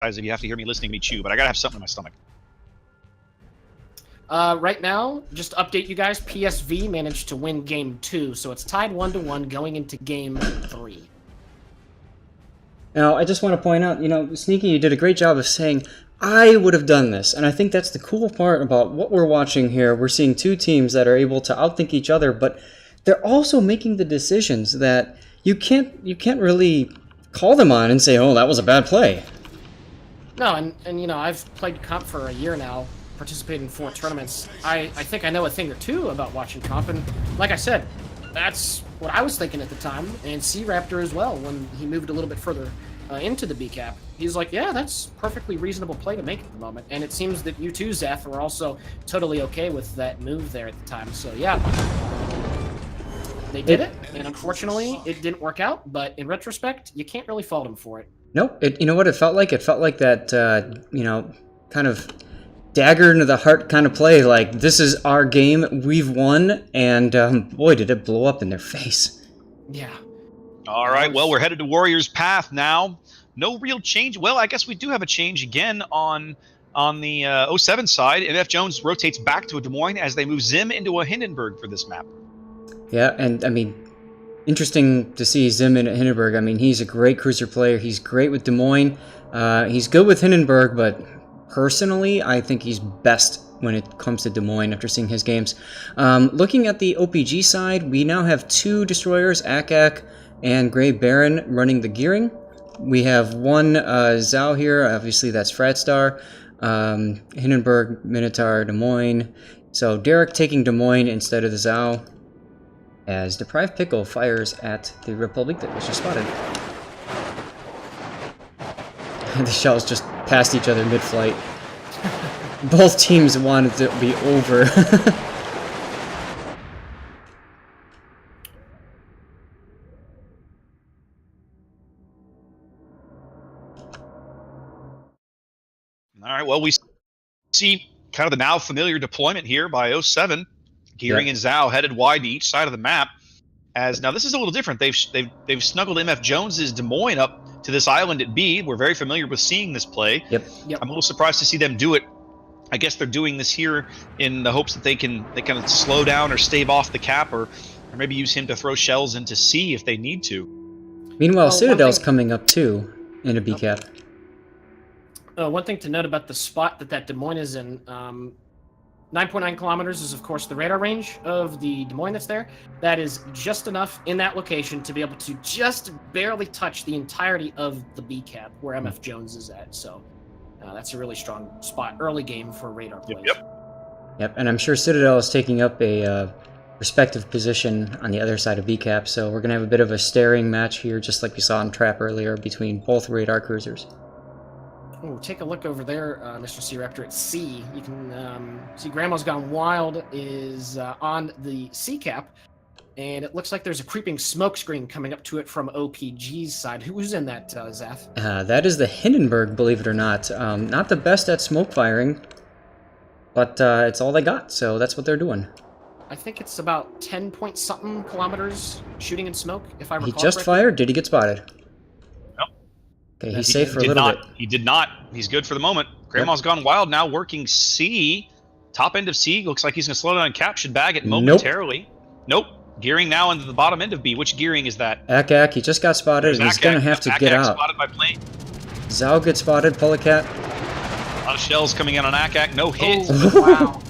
if you have to hear me listening to me chew, but I gotta have something in my stomach. Right now, just to update you guys, PSV managed to win game 2, so it's tied 1-1 going into game 3. Now, I just want to point out, Sneaky, you did a great job of saying, I would have done this. And I think that's the cool part about what we're watching here. We're seeing two teams that are able to outthink each other, but they're also making the decisions that you can't really call them on and say, oh, that was a bad play. No, and I've played comp for a year now, participated in 4 tournaments. I think I know a thing or two about watching comp, and like I said, that's what I was thinking at the time, and C-Raptor as well, when he moved a little bit further into the B-Cap. He's like, yeah, that's perfectly reasonable play to make at the moment, and it seems that you too, Zath, were also totally okay with that move there at the time, so yeah. They did it, and unfortunately, it didn't work out, but in retrospect, you can't really fault him for it. Nope. You know what it felt like? It felt like that, kind of dagger into the heart kind of play, like, this is our game, we've won, and boy, did it blow up in their face. Yeah. All right, well, we're headed to Warriors Path now. No real change. Well, I guess we do have a change again on the 07 side. MF Jones rotates back to a Des Moines as they move Zim into a Hindenburg for this map. Yeah, and I mean, interesting to see Zim in Hindenburg. I mean, he's a great cruiser player. He's great with Des Moines. He's good with Hindenburg, but personally, I think he's best when it comes to Des Moines after seeing his games. Looking at the OPG side, we now have 2 destroyers, Akak and Grey Baron, running the gearing. We have one Zao here, obviously that's Fratstar, Hindenburg, Minotaur, Des Moines. So Derek taking Des Moines instead of the Zao, as Deprived Pickle fires at the Republic that was just spotted. The shells just passed each other mid-flight. Both teams wanted to be over. All right, well, we see kind of the now familiar deployment here by 07. Gearing and Zao headed wide to each side of the map. As now, this is a little different. They've snuggled MF Jones's Des Moines up to this island at B. We're very familiar with seeing this play. Yep. I'm a little surprised to see them do it. I guess they're doing this here in the hopes that they can kind of slow down or stave off the cap, or maybe use him to throw shells into C if they need to. Meanwhile, Citadel's coming up too in a B cap. One thing to note about the spot that Des Moines is in, 9.9 kilometers is, of course, the radar range of the Des Moines that's there. That is just enough in that location to be able to just barely touch the entirety of the B cap where MF Jones is at. So that's a really strong spot, early game for radar plays. Yep, and I'm sure Citadel is taking up a respective position on the other side of B cap, so we're going to have a bit of a staring match here, just like we saw in Trap earlier, between both radar cruisers. Oh, take a look over there, Mr. C-Raptor, at C. You can see Grandma's Gone Wild is on the C cap, and it looks like there's a creeping smoke screen coming up to it from OPG's side. Who's in that, Zath? That is the Hindenburg, believe it or not. Not the best at smoke firing, but it's all they got, so that's what they're doing. I think it's about 10-point-something kilometers shooting in smoke, if I recall He just fired? Did he get spotted? Okay, he's safe for a little bit. He did not. He's good for the moment. Grandma's Gone Wild now working C. Top end of C. Looks like he's going to slow down and cap. Should bag it momentarily. Nope. Gearing now into the bottom end of B. Which gearing is that? Akak, he just got spotted, and he's going to have to get out. Spotted by plane. Zao gets spotted, Polycat. A lot of shells coming in on Akak. No hit. Oh, wow.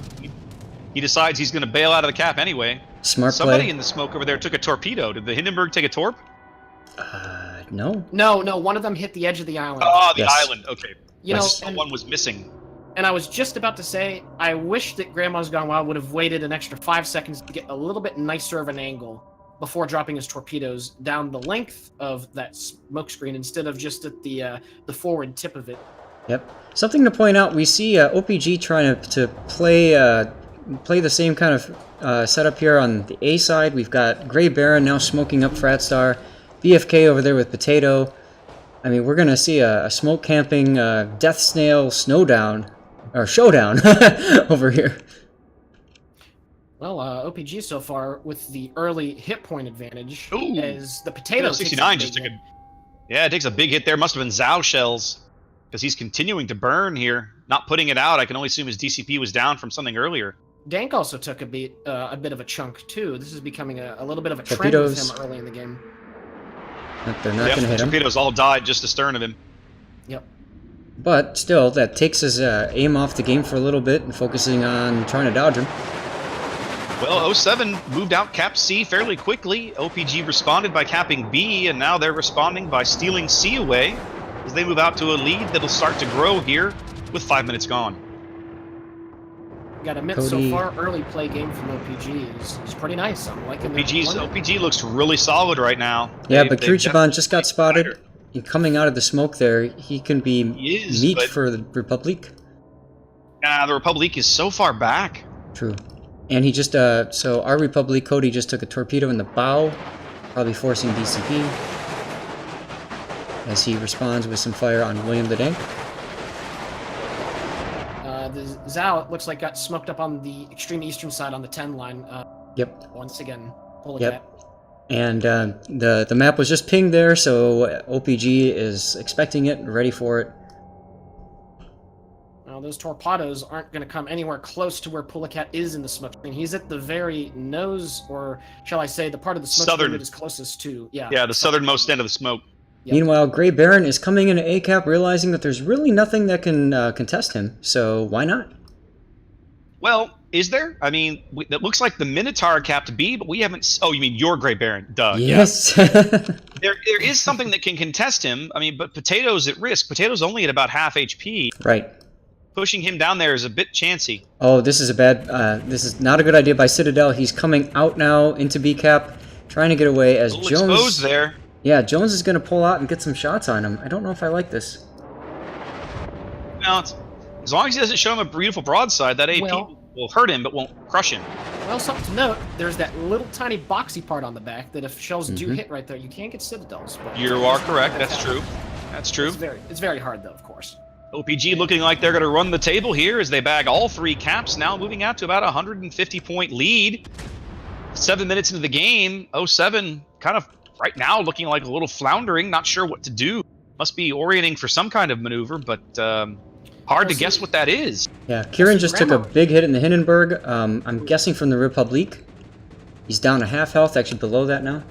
He decides he's going to bail out of the cap anyway. Smart Somebody play. in the smoke over there took a torpedo. Did the Hindenburg take a torp? No. No, one of them hit the edge of the island. Oh, the island. Okay. One was missing. And I was just about to say, I wish that Grandma's Gone Wild would have waited an extra 5 seconds to get a little bit nicer of an angle before dropping his torpedoes down the length of that smoke screen instead of just at the forward tip of it. Yep. Something to point out, we see OPG trying to play the same kind of setup here on the A side. We've got Grey Baron now smoking up Fratstar. BFK over there with Potato. I mean, we're going to see a smoke camping Death Snail showdown over here. Well, OPG so far with the early hit point advantage. Ooh. As the Potato 69 just took a... Yeah, it takes a big hit there. Must have been Zao shells. because he's continuing to burn here, not putting it out. I can only assume his DCP was down from something earlier. Dank also took a bit of a chunk too. This is becoming a little bit of a trend Torpedoes. with him early in the game. They're not going to hit him. Torpedoes all died just astern of him. Yep. But still, that takes his aim off the game for a little bit and focusing on trying to dodge him. Well, 07 moved out Cap C fairly quickly. OPG responded by capping B, and now they're responding by stealing C away as they move out to a lead that'll start to grow here with 5 minutes gone. Gotta admit, so far, early play game from OPG is pretty nice. I'm liking OPG looks really solid right now. Yeah, but Kirichiban just got spotted. And coming out of the smoke there, he can be meat for the Republic. The Republic is so far back. True. And he just, so our Republic, Cody just took a torpedo in the bow, probably forcing DCP. As he responds with some fire on William the Dank. The Zao, it looks like, got smoked up on the extreme eastern side on the 10 line. Yep. Once again, pull Yep. And the map was just pinged there, so OPG is expecting it, ready for it. Well, those torpedoes aren't going to come anywhere close to where Pulicat is in the smoke screen. He's at the very nose, or shall I say, the part of the smoke screen that is closest to... Yeah, the southernmost end of the smoke. Yep. Meanwhile, Grey Baron is coming into ACAP, realizing that there's really nothing that can contest him, so why not? Well, is there? I mean, it looks like the Minotaur capped B, but we haven't... Oh, you mean your Grey Baron. Duh. Yes. Yeah. there is something that can contest him. I mean, but Potato's at risk. Potato's only at about half HP. Right. Pushing him down there is a bit chancy. Oh, this is a bad... this is not a good idea by Citadel. He's coming out now into B cap, trying to get away as Jones... exposed there. Yeah, Jones is going to pull out and get some shots on him. I don't know if I like this. No, as long as he doesn't show him a beautiful broadside, that AP will hurt him but won't crush him. Well, something to note, there's that little tiny boxy part on the back that if shells do hit right there, you can't get Citadels. But you are correct. That's true. That's true. It's very hard, though, of course. OPG looking like they're going to run the table here as they bag all 3 caps, now moving out to about a 150-point lead. 7 minutes into the game, 07 kind of right now looking like a little floundering, not sure what to do. Must be orienting for some kind of maneuver, but hard to guess what that is. Yeah, Kieran just took a big hit in the Hindenburg. I'm guessing from the Republic. He's down to half health, actually below that now.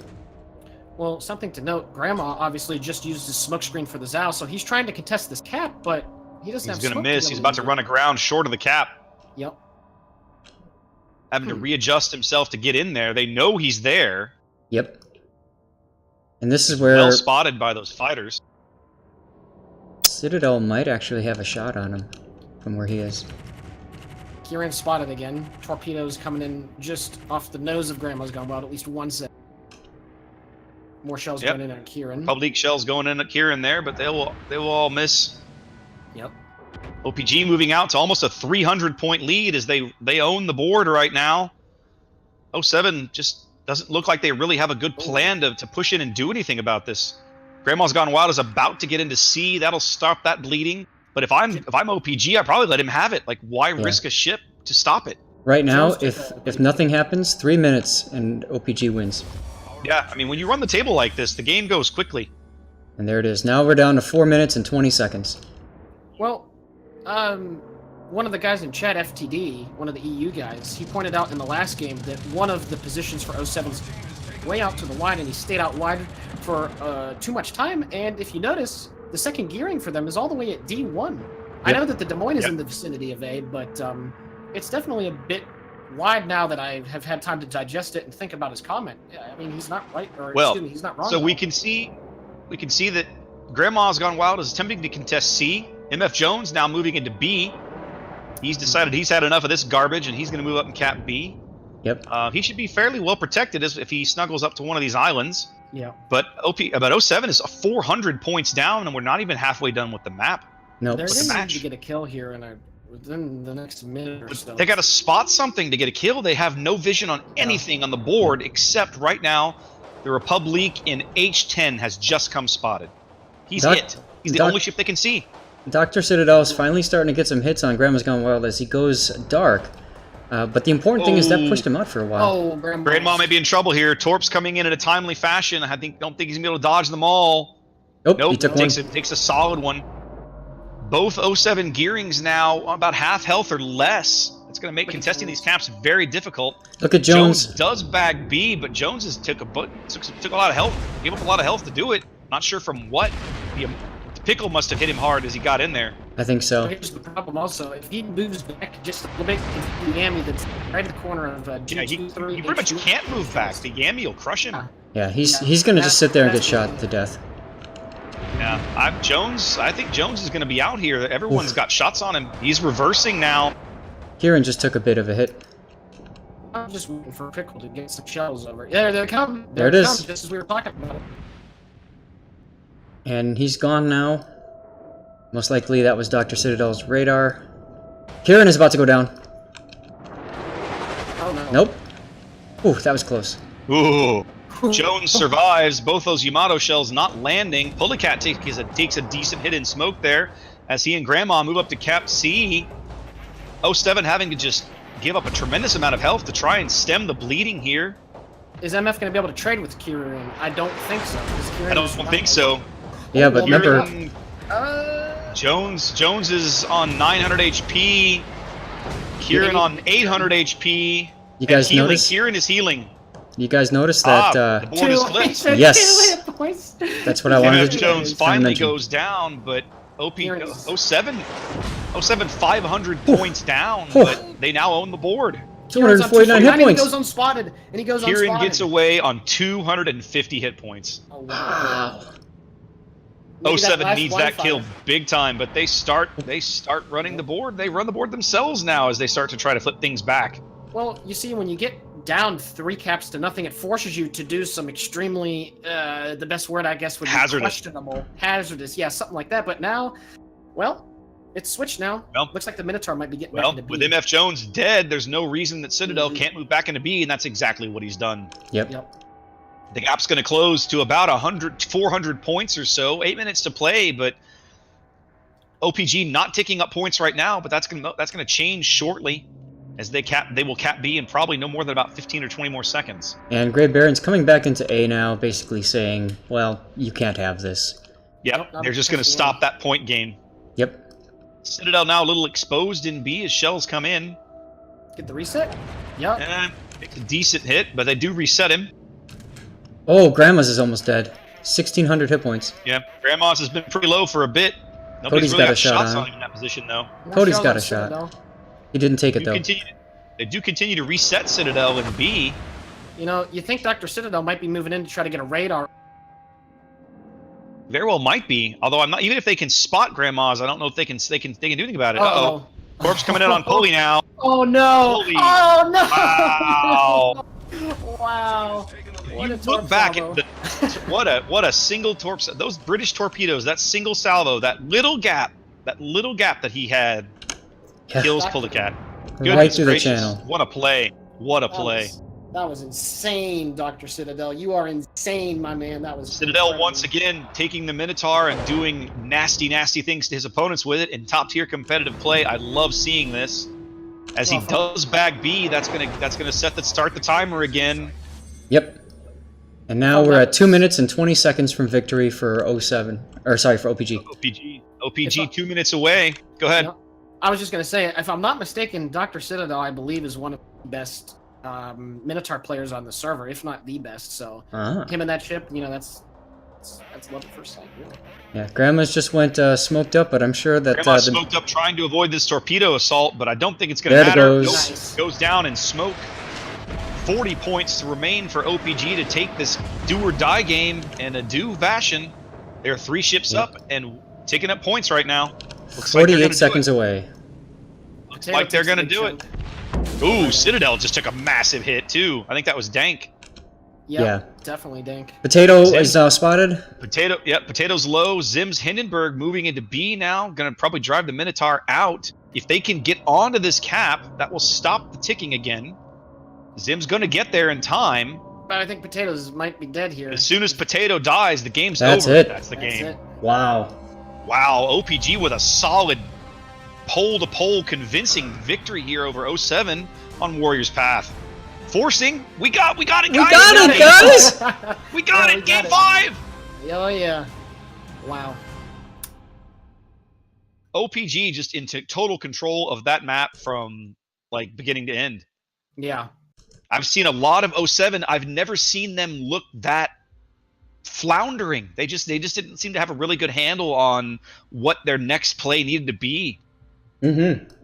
Well, something to note, Grandma obviously just used his smoke screen for the Zao, so he's trying to contest this cap, but he doesn't have smoke. He's going to miss. He's about to run aground short of the cap. Yep. Having to readjust himself to get in there. They know he's there. Yep. And this is where... well spotted by those fighters. Citadel might actually have a shot on him from where he is. Kieran spotted again. Torpedoes coming in just off the nose of Grandma's gun. Well, at least one set. More shells going in on Kieran. Public shells going in at Kieran there, but they will all miss. Yep. OPG moving out to almost a 300-point lead as they own the board right now. 07 just doesn't look like they really have a good plan to push in and do anything about this. Grandma's Gone Wild is about to get into C. That'll stop that bleeding. But if I'm OPG, I probably let him have it. Like, why risk a ship to stop it? Right now, if nothing happens, 3 minutes and OPG wins. Yeah, I mean, when you run the table like this, the game goes quickly. And there it is. Now we're down to 4 minutes and 20 seconds. Well, one of the guys in chat, FTD, one of the EU guys, he pointed out in the last game that one of the positions for 07's way out to the wide, and he stayed out wide for too much time. And if you notice, the second gearing for them is all the way at D1. Yep. I know that the Des Moines is in the vicinity of A, but it's definitely a bit wide now that I have had time to digest it and think about his comment. I mean, he's not right, or excuse me, he's not wrong. So we can see that Grandma's Gone Wild is attempting to contest C. MF Jones now moving into B. He's decided he's had enough of this garbage, and he's going to move up and cap B. Yep. He should be fairly well protected if he snuggles up to one of these islands. Yeah. But 07 is 400 points down, and we're not even halfway done with the map. No, they're going to need to get a kill here within the next minute or so. They got to spot something to get a kill. They have no vision on anything on the board except right now the Republic in H10 has just come spotted. He's it. He's the only ship they can see. Dr. Citadel is finally starting to get some hits on Grandma's Gone Wild as he goes dark. But the important thing is that pushed him out for a while. Oh, Grandma may be in trouble here. Torp's coming in a timely fashion. Don't think he's going to be able to dodge them all. Nope, he took one. Takes a solid one. Both 07 Gearings now on about half health or less. It's going to make contesting these caps very difficult. Look at Jones. Does bag B, but Jones has took a lot of health, gave up a lot of health to do it. Not sure from what. The pickle must have hit him hard as he got in there. I think so. Here's the problem also. If he moves back just a little bit, the Yami that's right at the corner of G2, 3, he pretty much can't move back. The Yami will crush him. Yeah, he's going to just sit there and get shot to death. Yeah, I think Jones is going to be out here. Everyone's got shots on him. He's reversing now. Kieran just took a bit of a hit. I'm just waiting for Pickle to get some shells over. Yeah, they're coming. There it is. Just as we were talking about it. And he's gone now. Most likely that was Dr. Citadel's radar. Kieran is about to go down. Oh no. Nope. Ooh, that was close. Ooh. Jones survives. Both those Yamato shells not landing. Pulicat takes a decent hit in smoke there as he and Grandma move up to Cap C. 07 having to just give up a tremendous amount of health to try and stem the bleeding here. Is MF going to be able to trade with Kieran? I don't think so. I don't think so. Yeah, but remember... Jones is on 900 HP. Kieran on 800 HP. You guys notice? Kieran is healing. You guys notice that... the board is flipped. Yes. That's what I wanted to do. Jones finally goes down, but 07 500 points down, but they now own the board. 249 hit points. He goes unspotted, and he goes unspotted. Kieran gets away on 250 hit points. Oh, wow. 07 needs that kill big time, but they start running the board. They run the board themselves now as they start to try to flip things back. Well, you see, when you get down 3 caps to nothing, it forces you to do some extremely, the best word I guess would be questionable. Hazardous, yeah, something like that. But now, well, it's switched now. Well, looks like the Minotaur might be getting back into B. With MF Jones dead, there's no reason that Citadel can't move back into B, and that's exactly what he's done. Yep. The gap's going to close to about 400 points or so. 8 minutes to play, but OPG not ticking up points right now, but that's going to change shortly as they will cap B in probably no more than about 15 or 20 more seconds. And Grey Baron's coming back into A now, basically saying, well, you can't have this. Yep, they're just going to stop that point game. Yep. Citadel now a little exposed in B as shells come in. Get the reset? Yep. Makes a decent hit, but they do reset him. Oh, Grandma's is almost dead. 1,600 hit points. Yeah, Grandma's has been pretty low for a bit. Nobody's really got shots on him in that position, though. Cody's got a shot. He didn't take it, though. They do continue to reset Citadel in B. You know, you think Dr. Citadel might be moving in to try to get a radar. Very well might be. Although I'm not. Even if they can spot Grandma's, I don't know if they can do anything about it. Uh-oh. Corpse coming in on Pulley now. Oh no! Pulley. Oh no! Wow! Wow! You look back at what a single torpedo. Those British torpedoes, that single salvo, that little gap that he had, kills Pulicat. Right through the channel. What a play! What a play! That was insane, Dr. Citadel. You are insane, my man. That was Citadel incredible. once again taking the Minotaur and doing nasty things to his opponents with it in top tier competitive play. I love seeing this. As he does bag B, that's gonna start the timer again. Yep. And now we're at 2 minutes and 20 seconds from victory for 07. Or sorry, for OPG. OPG 2 minutes away. Go ahead. You know, I was just gonna say, if I'm not mistaken, Dr. Citadel, I believe, is one of the best Minotaur players on the server, if not the best. So him and that ship, you know, that's love at first sight, really. Yeah, Grandma's just went smoked up, but I'm sure that Grandma's smoked up trying to avoid this torpedo assault, but I don't think it's going to matter. There it goes. Nice. Goes down in smoke. 40 points to remain for OPG to take this do-or-die game in a due fashion. There are 3 ships up and taking up points right now. Looks 48 seconds away. Looks like they're going to do it. Ooh, Citadel just took a massive hit, too. I think that was Dank. Yeah, definitely Dank. Potato is spotted. Potato's low. Zim's Hindenburg moving into B now. Going to probably drive the Minotaur out. If they can get onto this cap, that will stop the ticking again. Zim's going to get there in time. But I think Potatoes might be dead here. As soon as Potato dies, the game's over. That's the game. Wow. Wow, OPG with a solid pole-to-pole convincing victory here over 07 on Warriors Path. Forcing, we got it, guys! We got it, game 5! Oh yeah. Wow. OPG just into total control of that map from like beginning to end. Yeah. I've seen a lot of 07. I've never seen them look that floundering. They just didn't seem to have a really good handle on what their next play needed to be. Mm-hmm.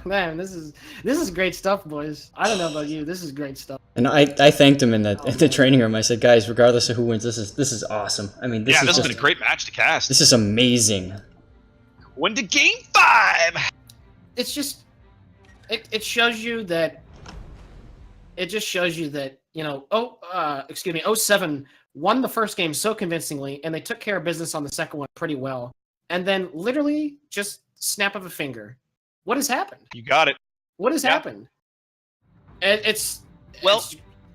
Man, this is great stuff, boys. I don't know about you. This is great stuff. And I thanked him in the training room. I said, guys, regardless of who wins, this is awesome. I mean, this has been a great match to cast. This is amazing. Win to game 5. It's just it shows you that you know, 07 won the first game so convincingly, and they took care of business on the second one pretty well, and then literally just snap of a finger. What has happened? You got it. What has happened? It's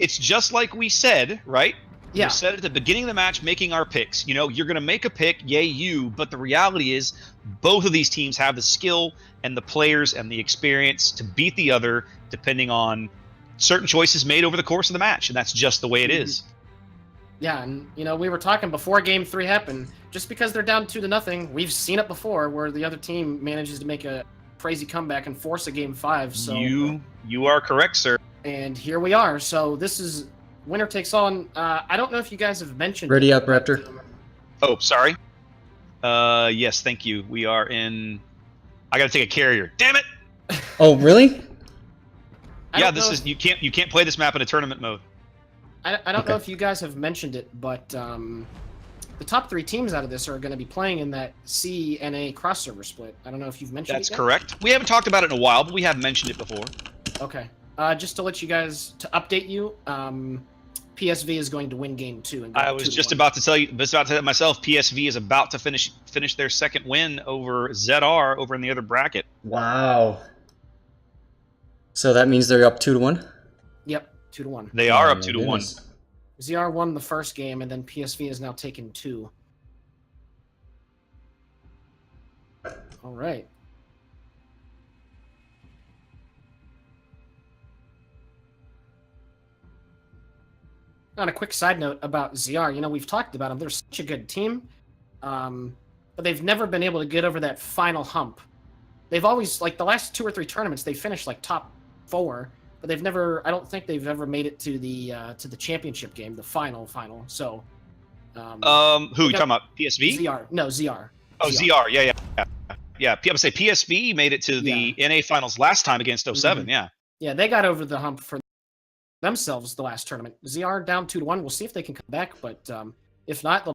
just like we said, right? Yeah. We said at the beginning of the match, making our picks. You know, you're going to make a pick, yay you, but the reality is both of these teams have the skill and the players and the experience to beat the other depending on certain choices made over the course of the match, and that's just the way it is. Yeah, and you know, we were talking before Game 3 happened, just because they're down 2-0, we've seen it before where the other team manages to make a crazy comeback and force a Game 5. So you are correct, sir. And here we are. So this is winner takes all. I don't know if you guys have mentioned. Ready up, Raptor. Oh, sorry. Yes, thank you. We are in. I got to take a carrier. Damn it! Oh, really? Yeah, this is you can't play this map in a tournament mode. I don't know if you guys have mentioned it, but the top 3 teams out of this are going to be playing in that C and A cross server split. I don't know if you've mentioned it. That's correct. We haven't talked about it in a while, but we have mentioned it before. Okay. Just to let you guys, to update you, PSV is going to win Game 2. And I was just about to tell you, myself. PSV is about to finish their second win over ZR over in the other bracket. Wow. So that means they're up 2-1. Yep, 2-1. They are up 2-1. ZR won the first game, and then PSV has now taken 2. All right. On a quick side note about ZR, you know, we've talked about them. They're such a good team, but they've never been able to get over that final hump. They've always, like, the last 2 or 3 tournaments, they finished, like, top 4, but they've never, I don't think they've ever made it to the championship game, the final. So, who are you talking about? PSV? ZR. No, ZR. Oh, ZR. Yeah. I would say PSV made it to the NA finals last time against 07. Mm-hmm. Yeah. Yeah, they got over the hump for themselves the last tournament. ZR down 2-1. We'll see if they can come back, but if not, they'll